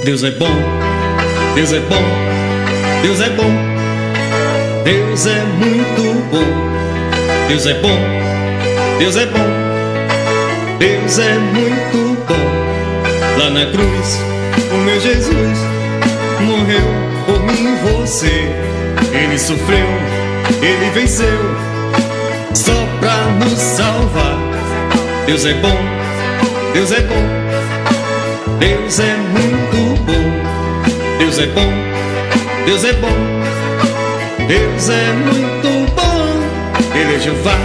Deus é bom, Deus é bom, Deus é bom, Deus é muito bom. Deus é bom, Deus é bom, Deus é muito bom. Lá na cruz, o meu Jesus morreu por mim e você. Ele sofreu, ele venceu, só pra nos salvar. Deus é bom, Deus é bom, Deus é muito bom. Deus é bom, Deus é bom, Deus é muito bom. Ele é Jeová,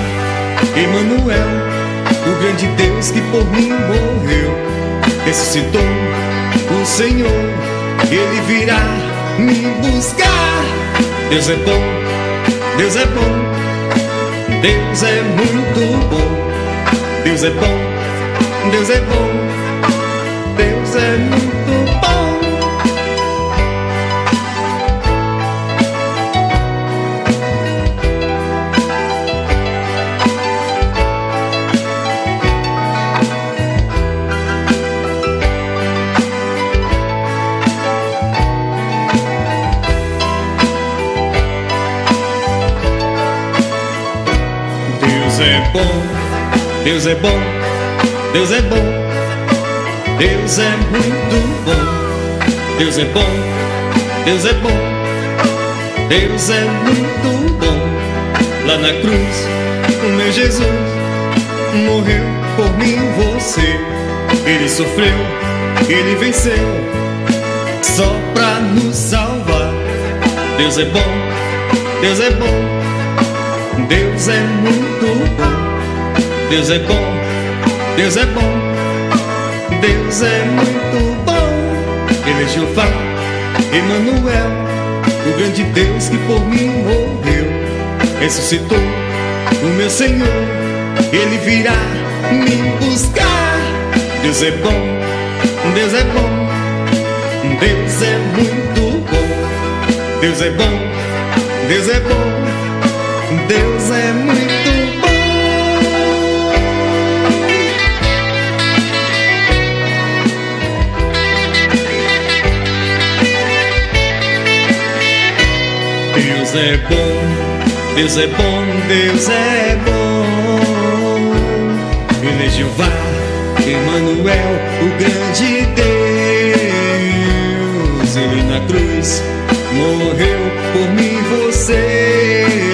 Emmanuel, o grande Deus que por mim morreu. Ressuscitou o Senhor, Ele virá me buscar. Deus é bom, Deus é bom, Deus é muito bom. Deus é bom, Deus é bom, Deus é muito bom. Deus é bom, Deus é bom, Deus é bom, Deus é muito bom. Deus é bom, Deus é bom, Deus é muito bom. Lá na cruz, o meu Jesus morreu por mim e você. Ele sofreu, ele venceu, só pra nos salvar. Deus é bom, Deus é bom, Deus é muito bom. Deus é bom, Deus é bom, Deus é muito bom. Ele é Jeová, Emmanuel, o grande Deus que por mim morreu. Ressuscitou o meu Senhor, Ele virá me buscar. Deus é bom, Deus é bom, Deus é muito bom. Deus é bom, Deus é bom, Deus é muito bom. Deus é bom, Deus é bom, Deus é bom. Ele é Jeová, Emmanuel, o grande Deus. Ele na cruz morreu por mim e você.